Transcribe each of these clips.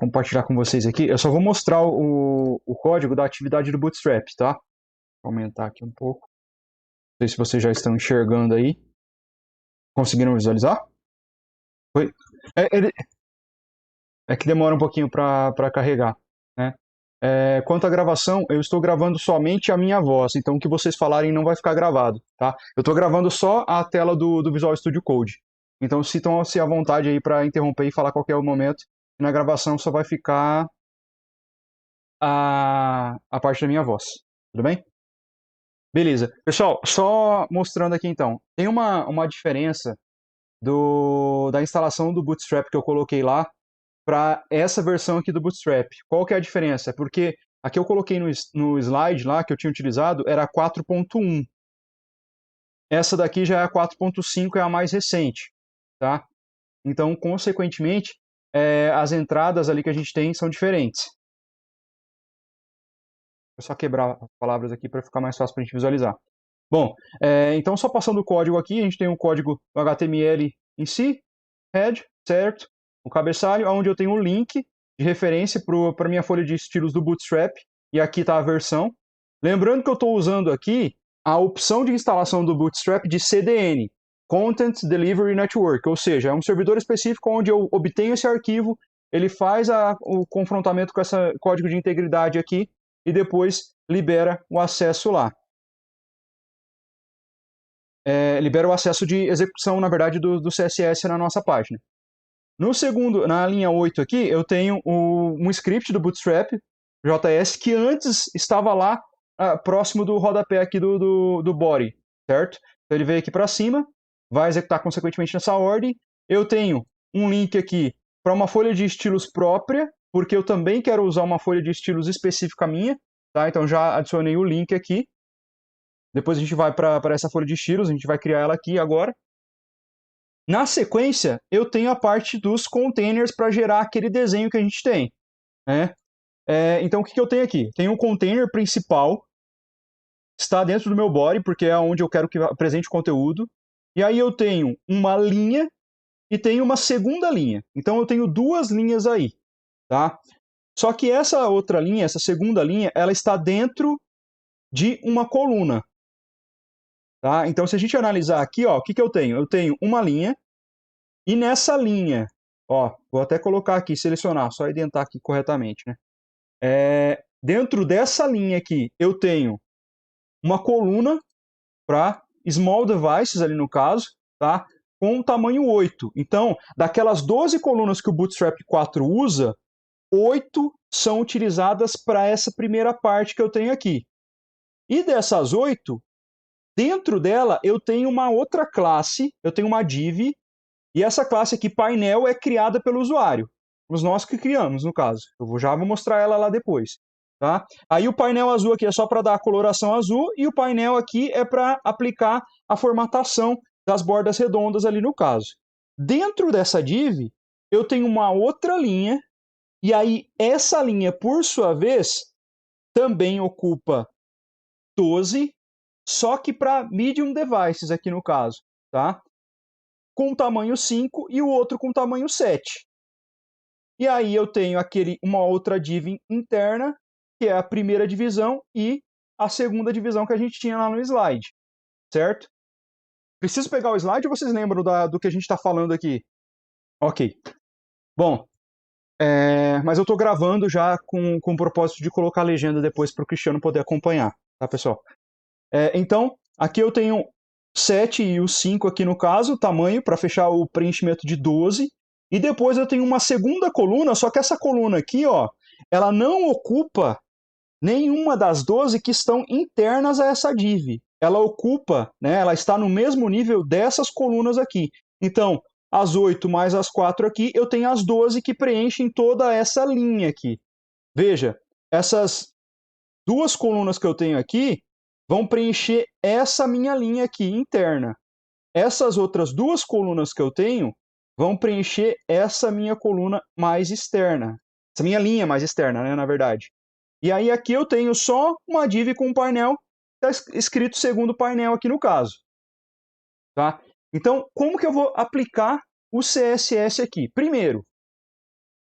compartilhar com vocês aqui. Eu só vou mostrar o código da atividade do Bootstrap, tá? Vou aumentar aqui um pouco. Não sei se vocês já estão enxergando aí. Conseguiram visualizar? Foi? É que demora um pouquinho para carregar, né? Quanto à gravação, eu estou gravando somente a minha voz, então o que vocês falarem não vai ficar gravado, tá? Eu estou gravando só a tela do Visual Studio Code. Então sintam-se à vontade aí para interromper e falar a qualquer momento. Na gravação só vai ficar a parte da minha voz, tudo bem? Beleza. Pessoal, só mostrando aqui então. Tem uma diferença da instalação do Bootstrap que eu coloquei lá para essa versão aqui do Bootstrap. Qual que é a diferença? Porque aqui eu coloquei no slide lá que eu tinha utilizado era 4.1. Essa daqui já é a 4.5, é a mais recente, tá? Então, consequentemente, as entradas ali que a gente tem são diferentes. Vou só quebrar as palavras aqui para ficar mais fácil para a gente visualizar. Bom, então só passando o código aqui, a gente tem um código do HTML em si, head, certo? O cabeçalho, onde eu tenho um link de referência para a minha folha de estilos do Bootstrap, e aqui está a versão. Lembrando que eu estou usando aqui a opção de instalação do Bootstrap de CDN, Content Delivery Network, ou seja, é um servidor específico onde eu obtenho esse arquivo, ele faz o confrontamento com esse código de integridade aqui, e depois libera o acesso lá. Libera o acesso de execução, na verdade, do CSS na nossa página. No segundo, na linha 8 aqui, eu tenho um script do Bootstrap, JS, que antes estava lá próximo do rodapé aqui do body, certo? Então ele veio aqui para cima, vai executar consequentemente nessa ordem. Eu tenho um link aqui para uma folha de estilos própria, porque eu também quero usar uma folha de estilos específica minha, tá? Então já adicionei o link aqui. Depois a gente vai para essa folha de estilos, a gente vai criar ela aqui agora. Na sequência, eu tenho a parte dos containers para gerar aquele desenho que a gente tem, né? Então, o que eu tenho aqui? Tenho um container principal, está dentro do meu body, porque é onde eu quero que apresente o conteúdo. E aí eu tenho uma linha e tenho uma segunda linha. Então, eu tenho duas linhas aí, tá? Só que essa outra linha, essa segunda linha, ela está dentro de uma coluna. Tá? Então, se a gente analisar aqui, ó, o que eu tenho? Eu tenho uma linha, e nessa linha, ó, vou até colocar aqui, selecionar, só identar aqui corretamente, né? Dentro dessa linha aqui, eu tenho uma coluna para small devices, ali no caso, tá? Com tamanho 8. Então, daquelas 12 colunas que o Bootstrap 4 usa, 8 são utilizadas para essa primeira parte que eu tenho aqui. E dessas 8, dentro dela eu tenho uma outra classe, eu tenho uma div, e essa classe aqui, painel, é criada pelo usuário. Os nós que criamos, no caso. Eu já vou mostrar ela lá depois. Tá? Aí o painel azul aqui é só para dar a coloração azul, e o painel aqui é para aplicar a formatação das bordas redondas ali no caso. Dentro dessa div, eu tenho uma outra linha, e aí essa linha, por sua vez, também ocupa 12, só que para medium devices aqui no caso, tá? Com tamanho 5 e o outro com tamanho 7. E aí eu tenho uma outra div interna, que é a primeira divisão, e a segunda divisão que a gente tinha lá no slide, certo? Preciso pegar o slide ou vocês lembram do que a gente está falando aqui? Ok. Bom, mas eu estou gravando já com o propósito de colocar a legenda depois para o Cristiano poder acompanhar, tá, pessoal? Então, aqui eu tenho 7 e o 5 aqui no caso, tamanho, para fechar o preenchimento de 12. E depois eu tenho uma segunda coluna, só que essa coluna aqui, ó, ela não ocupa nenhuma das 12 que estão internas a essa div. Ela ocupa, né, ela está no mesmo nível dessas colunas aqui. Então, as 8 mais as 4 aqui, eu tenho as 12 que preenchem toda essa linha aqui. Veja, essas duas colunas que eu tenho aqui vão preencher essa minha linha aqui interna. Essas outras duas colunas que eu tenho vão preencher essa minha coluna mais externa. Essa minha linha mais externa, né, na verdade. E aí aqui eu tenho só uma div com um painel, está escrito segundo painel aqui no caso. Tá? Então, como que eu vou aplicar o CSS aqui? Primeiro,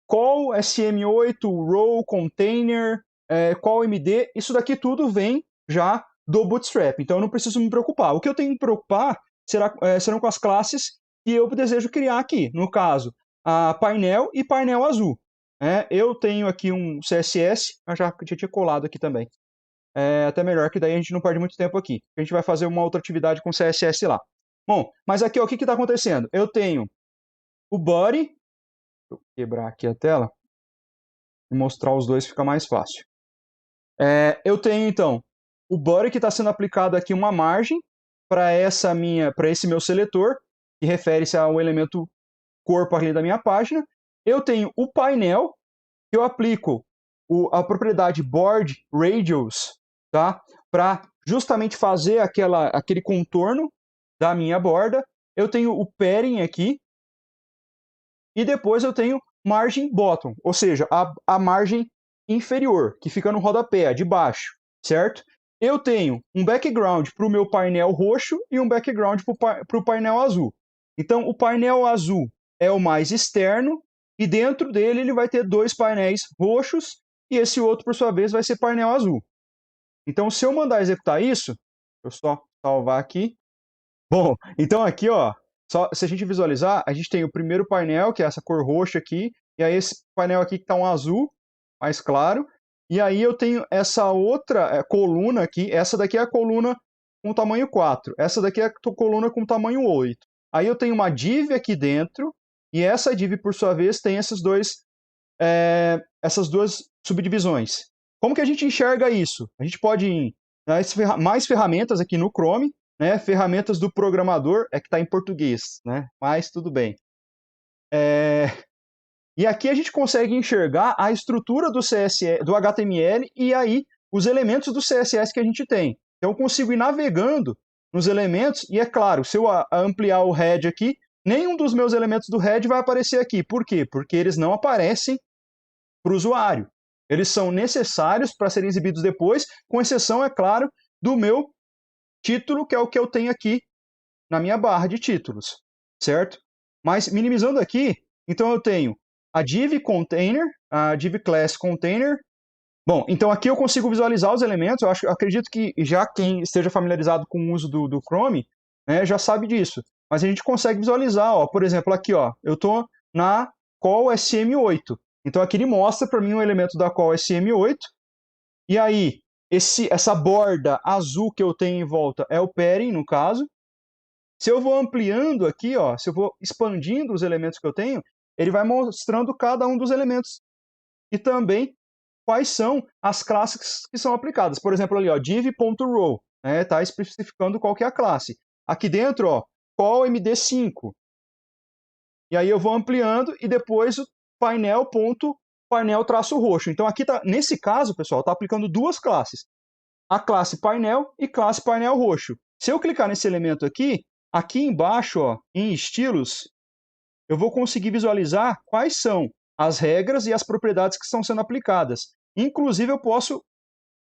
call, SM8, row, container, call MD, isso daqui tudo vem já do Bootstrap, então eu não preciso me preocupar. O que eu tenho que me preocupar serão com as classes que eu desejo criar aqui, no caso, a painel e painel azul. Eu tenho aqui um CSS, eu já tinha colado aqui também. Até melhor, que daí a gente não perde muito tempo aqui. A gente vai fazer uma outra atividade com CSS lá. Bom, mas aqui, ó, o que está acontecendo? Eu tenho o body, vou quebrar aqui a tela e mostrar os dois, fica mais fácil. Eu tenho, então, o body que está sendo aplicado aqui uma margem para esse meu seletor, que refere-se ao elemento corpo ali da minha página. Eu tenho o painel, que eu aplico a propriedade board radius, tá? Para justamente fazer aquele contorno da minha borda. Eu tenho o padding aqui. E depois eu tenho margin bottom, ou seja, a margem inferior, que fica no rodapé, de baixo, certo? Eu tenho um background para o meu painel roxo e um background para o painel azul. Então, o painel azul é o mais externo, e dentro dele ele vai ter dois painéis roxos, e esse outro, por sua vez, vai ser painel azul. Então, se eu mandar executar isso, eu só salvar aqui. Bom, então aqui, ó, se a gente visualizar, a gente tem o primeiro painel, que é essa cor roxa aqui, e aí esse painel aqui que está um azul, mais claro, e aí eu tenho essa outra coluna aqui, essa daqui é a coluna com tamanho 4, essa daqui é a coluna com tamanho 8. Aí eu tenho uma div aqui dentro, e essa div, por sua vez, tem essas duas subdivisões. Como que a gente enxerga isso? A gente pode ir mais ferramentas aqui no Chrome, né? Ferramentas do programador, que está em português, né? Mas tudo bem. E aqui a gente consegue enxergar a estrutura do CSS, do HTML e aí os elementos do CSS que a gente tem. Então eu consigo ir navegando nos elementos e, é claro, se eu ampliar o head aqui, nenhum dos meus elementos do head vai aparecer aqui. Por quê? Porque eles não aparecem para o usuário. Eles são necessários para serem exibidos depois, com exceção, é claro, do meu título, que é o que eu tenho aqui na minha barra de títulos, certo? Mas minimizando aqui, então eu tenho a div container, a div class container. Bom, então aqui eu consigo visualizar os elementos. Eu acredito que já quem esteja familiarizado com o uso do Chrome, né, já sabe disso. Mas a gente consegue visualizar, ó, por exemplo, aqui, ó, eu estou na call SM8. Então aqui ele mostra para mim um elemento da call SM8. E aí, essa borda azul que eu tenho em volta é o padding, no caso. Se eu vou ampliando aqui, ó, se eu vou expandindo os elementos que eu tenho, ele vai mostrando cada um dos elementos e também quais são as classes que são aplicadas. Por exemplo, ali, ó, div.row, tá especificando qual que é a classe. Aqui dentro, ó, call MD5. E aí eu vou ampliando e depois o painel traço roxo. Então aqui tá, nesse caso, pessoal, está aplicando duas classes. A classe painel e classe painel roxo. Se eu clicar nesse elemento aqui embaixo, ó, em estilos, eu vou conseguir visualizar quais são as regras e as propriedades que estão sendo aplicadas. Inclusive, eu posso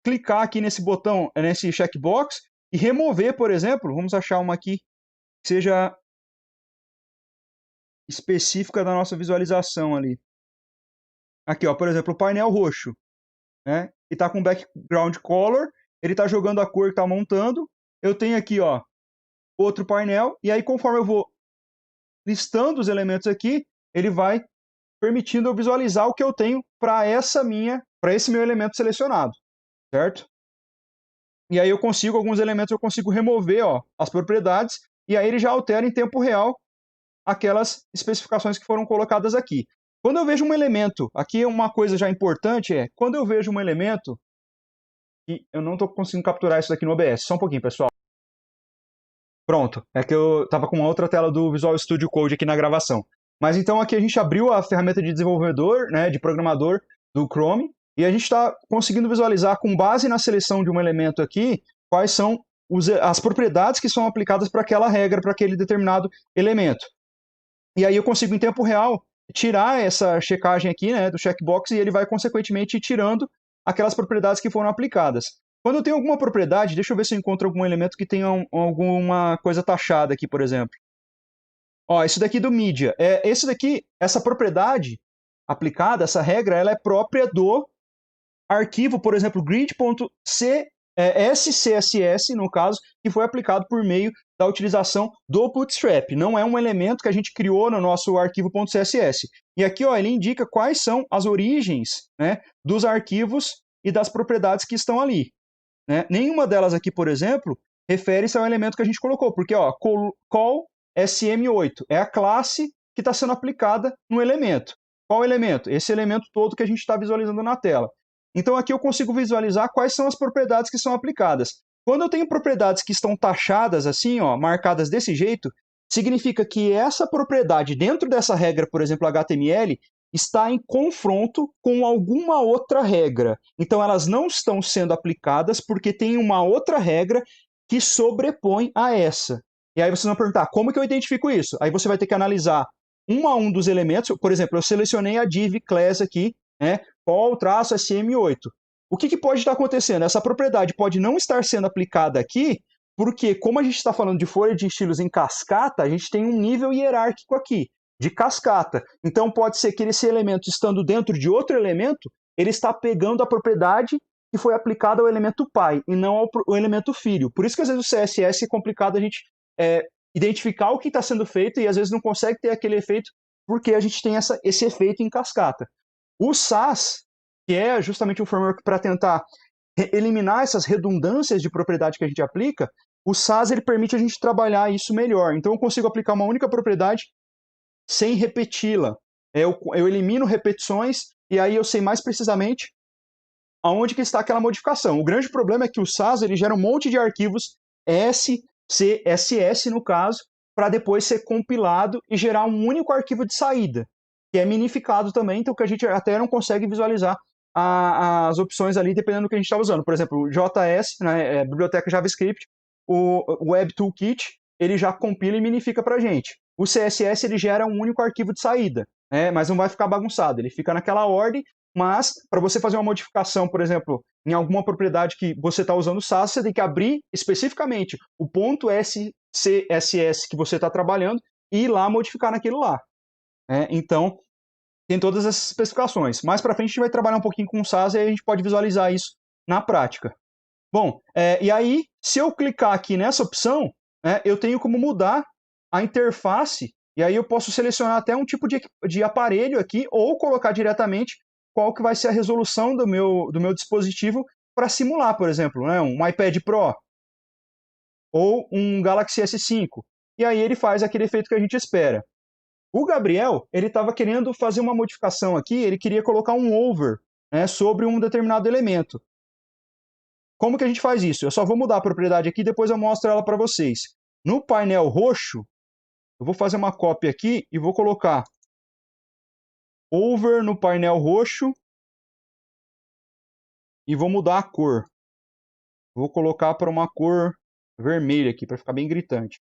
clicar aqui nesse botão, nesse checkbox, e remover, por exemplo, vamos achar uma aqui que seja específica da nossa visualização ali. Aqui, ó, por exemplo, o painel roxo, né? E está com background color, ele está jogando a cor que está montando. Eu tenho aqui, ó, outro painel, e aí conforme eu vou listando os elementos aqui, ele vai permitindo eu visualizar o que eu tenho para esse meu elemento selecionado, certo? E aí alguns elementos eu consigo remover, ó, as propriedades, e aí ele já altera em tempo real aquelas especificações que foram colocadas aqui. Quando eu vejo um elemento, aqui uma coisa já importante quando eu vejo um elemento, e eu não estou conseguindo capturar isso daqui no OBS, só um pouquinho, pessoal. Pronto, é que eu estava com uma outra tela do Visual Studio Code aqui na gravação. Mas então aqui a gente abriu a ferramenta de desenvolvedor, né, de programador do Chrome, e a gente está conseguindo visualizar, com base na seleção de um elemento aqui, quais são as propriedades que são aplicadas para aquela regra, para aquele determinado elemento. E aí eu consigo, em tempo real, tirar essa checagem aqui, né, do checkbox, e ele vai, consequentemente, ir tirando aquelas propriedades que foram aplicadas. Quando eu tenho alguma propriedade, deixa eu ver se eu encontro algum elemento que tenha alguma coisa taxada aqui, por exemplo. Ó, esse daqui do media. Esse daqui, essa propriedade, aplicada, essa regra, ela é própria do arquivo, por exemplo, grid.scss, no caso, que foi aplicado por meio da utilização do Bootstrap. Não é um elemento que a gente criou no nosso arquivo.css. E aqui, ó, ele indica quais são as origens, né, dos arquivos e das propriedades que estão ali. Né? Nenhuma delas aqui, por exemplo, refere-se ao elemento que a gente colocou, porque ó, call SM8 é a classe que está sendo aplicada no elemento. Qual elemento? Esse elemento todo que a gente está visualizando na tela. Então aqui eu consigo visualizar quais são as propriedades que são aplicadas. Quando eu tenho propriedades que estão taxadas assim, ó, marcadas desse jeito, significa que essa propriedade dentro dessa regra, por exemplo, HTML, está em confronto com alguma outra regra. Então elas não estão sendo aplicadas porque tem uma outra regra que sobrepõe a essa. E aí vocês vão perguntar, como que eu identifico isso? Aí você vai ter que analisar um a um dos elementos. Por exemplo, eu selecionei a div class aqui, né, call-sm8. O que pode estar acontecendo? Essa propriedade pode não estar sendo aplicada aqui, porque como a gente está falando de folha de estilos em cascata, a gente tem um nível hierárquico aqui, de cascata. Então pode ser que esse elemento, estando dentro de outro elemento, ele está pegando a propriedade que foi aplicada ao elemento pai, e não ao elemento filho. Por isso que às vezes o CSS é complicado a gente identificar o que está sendo feito e às vezes não consegue ter aquele efeito porque a gente tem esse efeito em cascata. O Sass, que é justamente um framework para tentar eliminar essas redundâncias de propriedade que a gente aplica, o Sass ele permite a gente trabalhar isso melhor. Então eu consigo aplicar uma única propriedade sem repeti-la. Eu elimino repetições e aí eu sei mais precisamente aonde que está aquela modificação. O grande problema é que o Sass ele gera um monte de arquivos SCSS, no caso, para depois ser compilado e gerar um único arquivo de saída, que é minificado também, então que a gente até não consegue visualizar as opções ali, dependendo do que a gente está usando. Por exemplo, o JS, né, biblioteca JavaScript, o Web Toolkit, ele já compila e minifica para a gente. O CSS, ele gera um único arquivo de saída, né, mas não vai ficar bagunçado, ele fica naquela ordem, mas para você fazer uma modificação, por exemplo, em alguma propriedade que você está usando o Sass, você tem que abrir especificamente o ponto SCSS que você está trabalhando e ir lá modificar naquilo lá. Então, tem todas essas especificações. Mais para frente a gente vai trabalhar um pouquinho com o Sass e aí a gente pode visualizar isso na prática. Bom, e aí, se eu clicar aqui nessa opção, eu tenho como mudar a interface, e aí eu posso selecionar até um tipo de aparelho aqui, ou colocar diretamente qual que vai ser a resolução do meu dispositivo para simular, por exemplo, né, um iPad Pro ou um Galaxy S5. E aí ele faz aquele efeito que a gente espera. O Gabriel, ele estava querendo fazer uma modificação aqui, ele queria colocar um over, né, sobre um determinado elemento. Como que a gente faz isso? Eu só vou mudar a propriedade aqui e depois eu mostro ela para vocês. No painel roxo, eu vou fazer uma cópia aqui e vou colocar over no painel roxo e vou mudar a cor. Vou colocar para uma cor vermelha aqui, para ficar bem gritante.